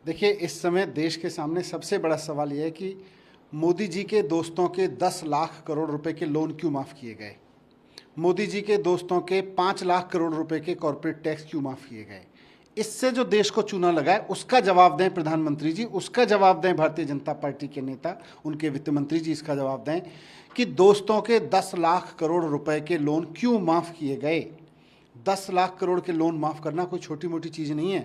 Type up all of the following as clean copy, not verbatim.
देखिए, इस समय देश के सामने सबसे बड़ा सवाल यह है कि मोदी जी के दोस्तों के 10 लाख करोड़ रुपए के लोन क्यों माफ़ किए गए। मोदी जी के दोस्तों के 5 लाख करोड़ रुपए के कॉर्पोरेट टैक्स क्यों माफ़ किए गए। इससे जो देश को चूना लगा है उसका जवाब दें प्रधानमंत्री जी, उसका जवाब दें भारतीय जनता पार्टी के नेता, उनके वित्त मंत्री जी इसका जवाब दें कि दोस्तों के 10 लाख करोड़ रुपए के लोन क्यों माफ़ किए गए। 10 लाख करोड़ के लोन माफ़ करना कोई छोटी मोटी चीज़ नहीं है।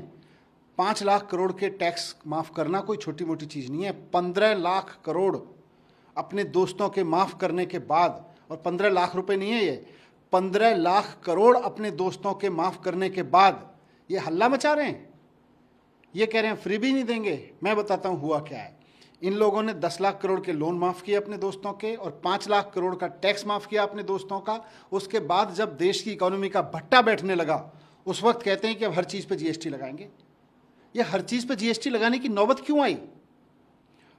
5 लाख करोड़ के टैक्स माफ़ करना कोई छोटी मोटी चीज़ नहीं है। 15 लाख करोड़ अपने दोस्तों के माफ़ करने के बाद, और 15 लाख रुपए नहीं है, ये 15 लाख करोड़ अपने दोस्तों के माफ़ करने के बाद ये हल्ला मचा रहे हैं। ये कह रहे हैं फ्री भी नहीं देंगे। मैं बताता हूँ हुआ क्या है। इन लोगों ने 10 लाख करोड़ के लोन माफ़ किए अपने दोस्तों के और 5 लाख करोड़ का टैक्स माफ़ किया अपने दोस्तों का। उसके बाद जब देश की इकोनॉमी का भट्टा बैठने लगा उस वक्त कहते हैं कि अब हर चीज़ पे जीएसटी लगाएंगे। ये हर चीज़ पे जीएसटी लगाने की नौबत क्यों आई।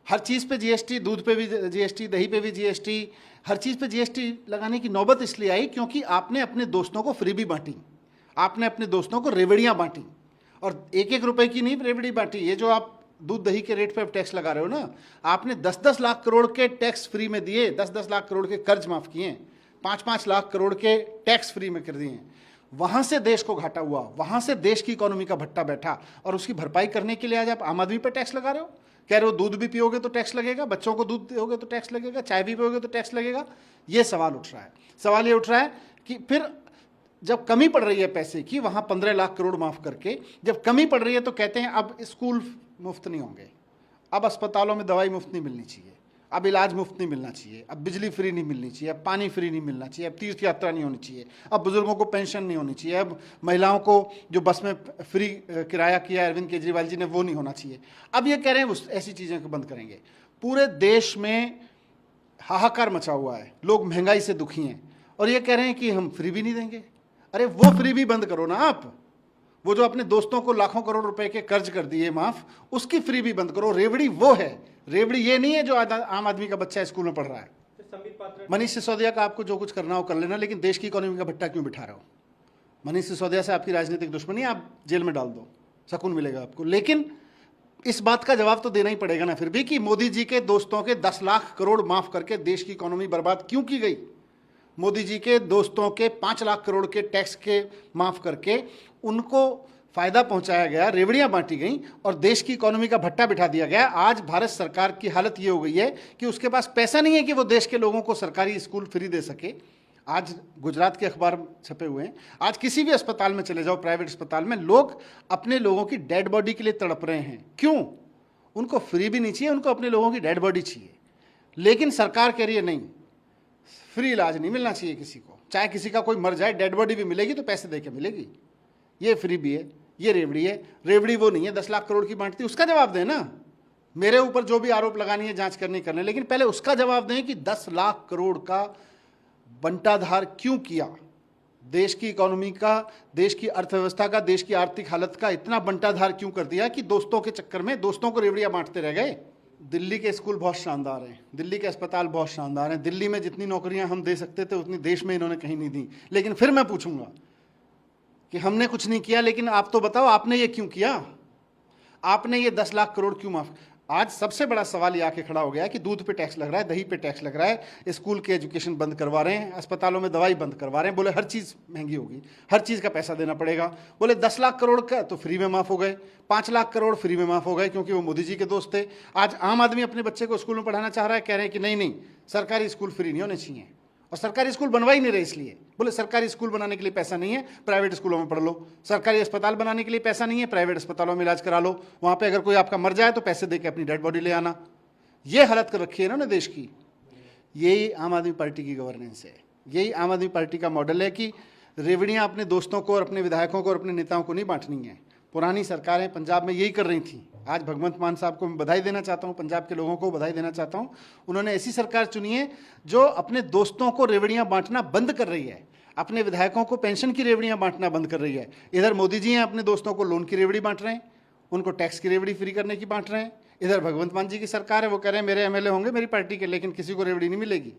हर चीज़ पे जीएसटी, दूध पे भी जीएसटी, दही पे भी जीएसटी, हर चीज़ पे जीएसटी लगाने की नौबत इसलिए आई क्योंकि आपने अपने दोस्तों को फ्री भी बांटी, आपने अपने दोस्तों को रेवड़ियाँ बांटी, और 1-1 रुपए की नहीं रेवड़ी बांटी। ये जो आप दूध दही के रेट पे टैक्स लगा रहे हो ना, आपने 10-10 लाख करोड़ के टैक्स फ्री में दिए, 10-10 लाख करोड़ के कर्ज माफ़ किए, 5-5 लाख करोड़ के टैक्स फ्री में कर दिए। वहाँ से देश को घाटा हुआ, वहाँ से देश की इकोनॉमी का भट्टा बैठा, और उसकी भरपाई करने के लिए आज आप आम आदमी पर टैक्स लगा रहे हो। कह रहे हो दूध भी पियोगे तो टैक्स लगेगा, बच्चों को दूध पियोगे तो टैक्स लगेगा, चाय भी पियोगे तो टैक्स लगेगा। ये सवाल उठ रहा है। सवाल ये उठ रहा है कि फिर जब कमी पड़ रही है पैसे की, वहाँ 15 लाख करोड़ माफ़ करके जब कमी पड़ रही है तो कहते हैं अब स्कूल मुफ्त नहीं होंगे, अब अस्पतालों में दवाई मुफ्त नहीं मिलनी चाहिए, अब इलाज मुफ्त नहीं मिलना चाहिए, अब बिजली फ्री नहीं मिलनी चाहिए, अब पानी फ्री नहीं मिलना चाहिए, अब तीर्थ यात्रा नहीं होनी चाहिए, अब बुजुर्गों को पेंशन नहीं होनी चाहिए, अब महिलाओं को जो बस में फ्री किराया किया अरविंद केजरीवाल जी ने वो नहीं होना चाहिए। अब ये कह रहे हैं ऐसी चीज़ें को बंद करेंगे। पूरे देश में हाहाकार मचा हुआ है, लोग महंगाई से दुखी हैं, और ये कह रहे हैं कि हम फ्री भी नहीं देंगे। अरे वो फ्री भी बंद करो ना आप। वो जो अपने दोस्तों को लाखों करोड़ रुपए के कर्ज कर दिए माफ, उसकी फ्री भी बंद करो। रेवड़ी वो है, रेवड़ी ये नहीं है जो आम आदमी का बच्चा स्कूल में पढ़ रहा है। मनीष सिसोदिया का आपको जो कुछ करना हो कर लेना, लेकिन देश की इकोनॉमी का भट्टा क्यों बिठा रहे हो। मनीष सिसोदिया से आपकी राजनीतिक दुश्मनी, आप जेल में डाल दो, सुकून मिलेगा आपको। लेकिन इस बात का जवाब तो देना ही पड़ेगा ना फिर भी कि मोदी जी के दोस्तों के 10 लाख करोड़ माफ करके देश की इकोनॉमी बर्बाद क्यों की गई। मोदी जी के दोस्तों के 5 लाख करोड़ के टैक्स के माफ़ करके उनको फ़ायदा पहुंचाया गया, रेवड़ियां बांटी गई और देश की इकोनॉमी का भट्टा बिठा दिया गया। आज भारत सरकार की हालत ये हो गई है कि उसके पास पैसा नहीं है कि वो देश के लोगों को सरकारी स्कूल फ्री दे सके। आज गुजरात के अखबार छपे हुए हैं, आज किसी भी अस्पताल में चले जाओ, प्राइवेट अस्पताल में, लोग अपने लोगों की डेड बॉडी के लिए तड़प रहे हैं। क्यों? उनको फ्री भी नहीं चाहिए, उनको अपने लोगों की डेड बॉडी चाहिए। लेकिन सरकार कह रही है नहीं, फ्री इलाज नहीं मिलना चाहिए किसी को, चाहे किसी का कोई मर जाए डेड बॉडी भी मिलेगी तो पैसे दे के मिलेगी। ये फ्री भी है, ये रेवड़ी है। रेवड़ी वो नहीं है 10 लाख करोड़ की बांटती, उसका जवाब दें ना। मेरे ऊपर जो भी आरोप लगानी है जांच करनी करने, लेकिन पहले उसका जवाब दें कि 10 लाख करोड़ का बंटाधार क्यों किया। देश की इकोनॉमी का, देश की अर्थव्यवस्था का, देश की आर्थिक हालत का इतना बंटाधार क्यों कर दिया कि दोस्तों के चक्कर में दोस्तों को रेवड़ियां बांटते रह गए। दिल्ली के स्कूल बहुत शानदार हैं, दिल्ली के अस्पताल बहुत शानदार हैं, दिल्ली में जितनी नौकरियां हम दे सकते थे उतनी देश में इन्होंने कहीं नहीं दी। लेकिन फिर मैं पूछूंगा कि हमने कुछ नहीं किया, लेकिन आप तो बताओ आपने ये क्यों किया। आपने ये 10 लाख करोड़ क्यों माफ। आज सबसे बड़ा सवाल ये आके खड़ा हो गया है कि दूध पे टैक्स लग रहा है, दही पे टैक्स लग रहा है, स्कूल के एजुकेशन बंद करवा रहे हैं, अस्पतालों में दवाई बंद करवा रहे हैं, बोले हर चीज़ महंगी होगी, हर चीज़ का पैसा देना पड़ेगा। बोले 10 लाख करोड़ का तो फ्री में माफ़ हो गए, 5 लाख करोड़ फ्री में माफ़ हो गए क्योंकि वो मोदी जी के दोस्त थे। आज आम आदमी अपने बच्चे को स्कूल में पढ़ाना चाह रहा है, कह रहे हैं कि नहीं नहीं, सरकारी स्कूल फ्री नहीं होने चाहिए, और सरकारी स्कूल बनवा ही नहीं रहे इसलिए। बोले सरकारी स्कूल बनाने के लिए पैसा नहीं है, प्राइवेट स्कूलों में पढ़ लो। सरकारी अस्पताल बनाने के लिए पैसा नहीं है, प्राइवेट अस्पतालों में इलाज करा लो, वहाँ पे अगर कोई आपका मर जाए तो पैसे दे के अपनी डेड बॉडी ले आना। ये हालत कर रखी है ना देश की। यही आम आदमी पार्टी की गवर्नेंस है, यही आम आदमी पार्टी का मॉडल है कि रेवड़ियाँ अपने दोस्तों को और अपने विधायकों को और अपने नेताओं को नहीं बांटनी है। पुरानी सरकारें पंजाब में यही कर रही थी। आज भगवंत मान साहब को मैं बधाई देना चाहता हूँ, पंजाब के लोगों को बधाई देना चाहता हूँ। उन्होंने ऐसी सरकार चुनी है जो अपने दोस्तों को रेवड़ियाँ बांटना बंद कर रही है, अपने विधायकों को पेंशन की रेवड़ियाँ बांटना बंद कर रही है। इधर मोदी जी हैं अपने दोस्तों को लोन की रेवड़ी बांट रहे हैं, उनको टैक्स की रेवड़ी फ्री करने की बांट रहे हैं। इधर भगवंत मान जी की सरकार है, वो कह रहे हैं मेरे एमएलए होंगे मेरी पार्टी के, लेकिन किसी को रेवड़ी नहीं मिलेगी।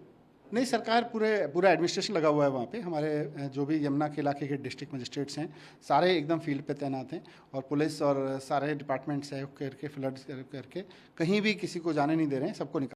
नहीं, सरकार पूरा एडमिनिस्ट्रेशन लगा हुआ है वहाँ पे। हमारे जो भी यमुना के इलाके के डिस्ट्रिक्ट मजिस्ट्रेट्स हैं, सारे एकदम फील्ड पे तैनात हैं, और पुलिस और सारे डिपार्टमेंट्स है करके फ्लड करके कहीं भी किसी को जाने नहीं दे रहे हैं, सबको निकाल